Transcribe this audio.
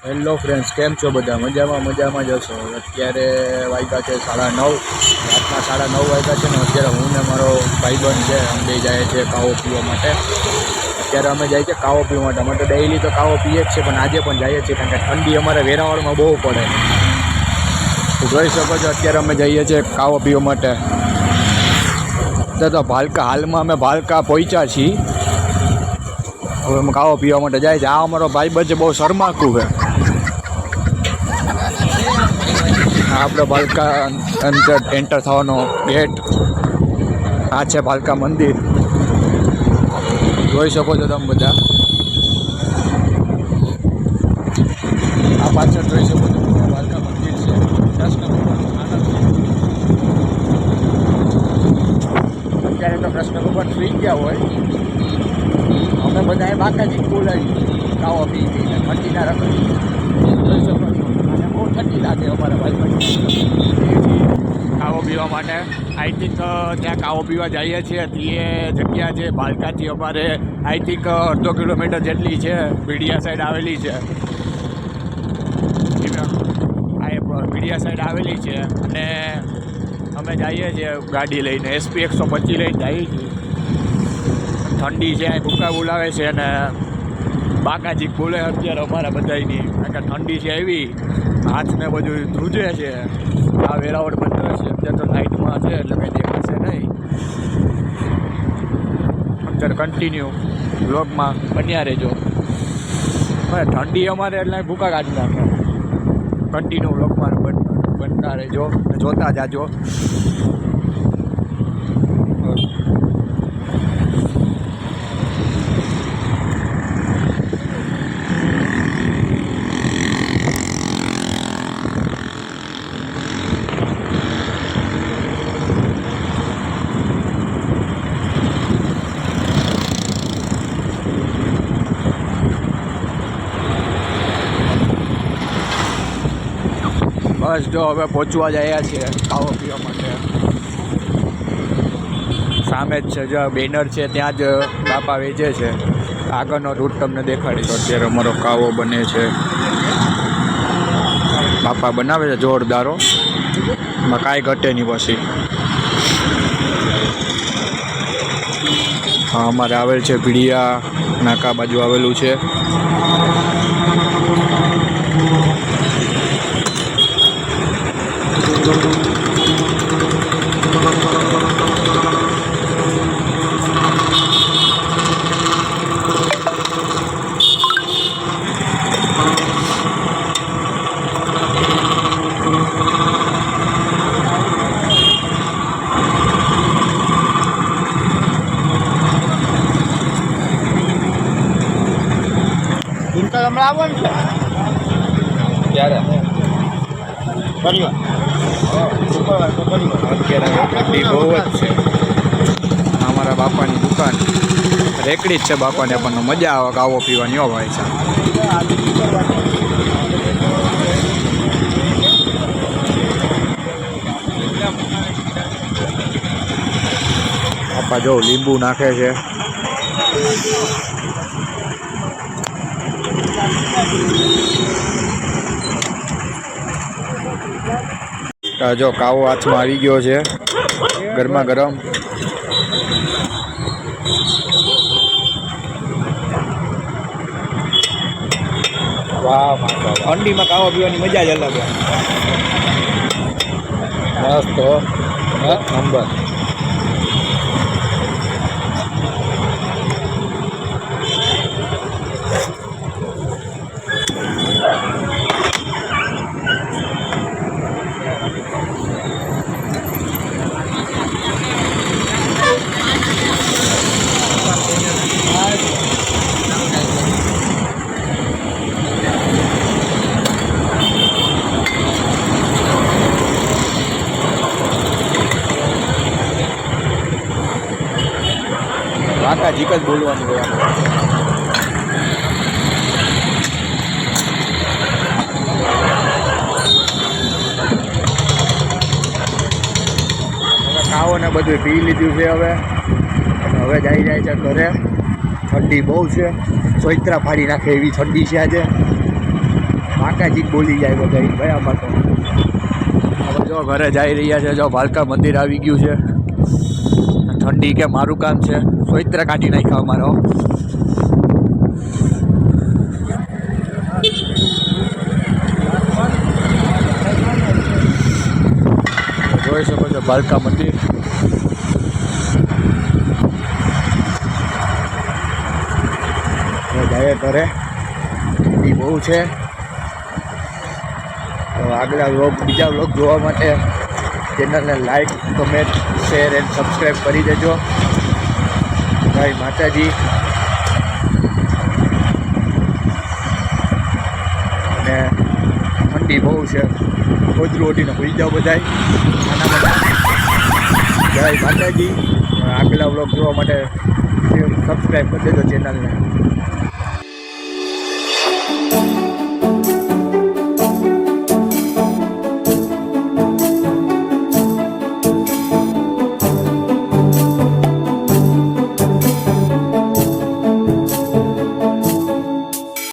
Hello friends, કેમ છો બધા? મજામાં જ હશો. અત્યારે વાગ્યા છે 9:30, રાતના 9:30 વાગ્યા છે ને. અત્યારે હું ને મારો ભાઈબંધ છે, અમે બે જાય છે કાવો પીવા માટે. અત્યારે અમે જાય છે કાવો પીવા માટે. અમે તો ડેઈલી તો કાવો પીએ જ છે, પણ આજે પણ જઈએ છીએ કારણ કે ઠંડી અમારે વેરાવળમાં બહુ પડે. તો જોઈ શકો છો અત્યારે અમે જઈએ છીએ કાવો પીવા માટે. તો ભાલકા હાલમાં અમે ભાલકા પહોંચ્યા છીએ. હવે અમે કાવો પીવા માટે જાય છે. આ અમારો ભાઈબંધ છે, બહુ શરમાકું છે. આપણે ભાલકા અંદર એન્ટર થવાનો ગેટ આ છે. ભાલકા મંદિર જોઈ શકો છો તમે બધા. આ પાછળ જોઈ શકો છો ભાલકા મંદિર છે. કૃષ્ણ ભગવાનનું સ્થાનક છે. અત્યારે તો કૃષ્ણ ભગવાન સુઈ ગયા હોય. અમે બધા બાકાજી બોલાવી કાવો પી પીને ઠંડીના રખડી જોઈ શકો છો. અને બહુ ઠંડી લાગે અમારા ભાઈ કાવો પીવા માટે. આઈ થિંક ત્યાં કાવો પીવા જઈએ છીએ તે જગ્યા છે ભાલકાથી અમારે આઈ થિંક 1/2 કિલોમીટર જેટલી છે. ભીડિયા સાઈડ આવેલી છે. ભીડિયા સાઈડ આવેલી છે અને અમે જઈએ છીએ ગાડી લઈને. SP 125 લઈને જઈએ છીએ. ઠંડી છે, ભૂકા બોલાવે છે અને બાકાજી બોલે અત્યારે અમારા બધાની. કારણ કે ઠંડી છે એવી, હાથને બધું ધ્રુજે છે. આ વેરાવળ બંધ છે અત્યારે તો નાઇટમાં છે એટલે કંઈ દેખાશે નહીં. અત્યારે કન્ટિન્યુ બ્લોગમાં બન્યા રહેજો. ઠંડી અમારે એટલે ભૂકા કાઢી નાખે. કન્ટિન્યુ બ્લોગમાં બનતા રહેજો, જોતા જાજો. બસ જો હવે પહોંચવા જયા છીએ કાવો પીવા માટે. સામે જ છે, જો બેનર છે ત્યાં જ બાપા વેચે છે. આગળનો રૂટ તમને દેખાડી. તો અત્યારે અમારો કાવો બને છે. બાપા બનાવે છે જોરદારો, એમાં કાંઈ ઘટે નહીં. પછી હા, અમારે આવેલ છે ભીડિયા નાકા બાજુ આવેલું છે. હમણાં આવવાનું છે ત્યારે અત્યારે ઠંડી બહુ જ છે. અમારા બાપાની દુકાન રેકડી જ છે બાપાને, પણ મજા આવે કાવો પીવાની. હો ભાઈ સાહેબ, બાપા જો લીંબુ નાખે છે. જો કાવો હાથમાં આવી ગયો છે, ગરમા ગરમ. વાહ, ઠંડીમાં કાવો પીવાની મજા જ અલગ. મસ્ત નંબર. બાકાજી જ બોલવાનું હોય. ખાવો ને બધું પી લીધું છે. હવે જાય છે ઘરે. ઠંડી બહુ છે, સોઈત્રા ફાડી નાખે એવી ઠંડી છે આજે. બાકાજી બોલી જાય બધા ભાઈ આમાં તો. હવે જો ઘરે જઈ રહ્યા છે. જો ભાલકા મંદિર આવી ગયું છે. ઠંડી કે મારું કામ છે સોઈત્ર કાઢી નાખ્યા અમારો. જોઈ શકો છો ભાલકા મંદિર. જાય ઘરે એ બહુ છે. આગલા વ્લોગ બીજા વ્લોગ જોવા માટે ચેનલને like comment share and subscribe કરી દેજો. જય માતાજી. અને ઠંડી બહુ છે. ગોદરું ઓઢીને ભૂલી જાઓ બધા. જય માતાજી. આગલા વ્લોગ જોવા માટે સબસ્ક્રાઈબ કરી દેજો ચેનલને.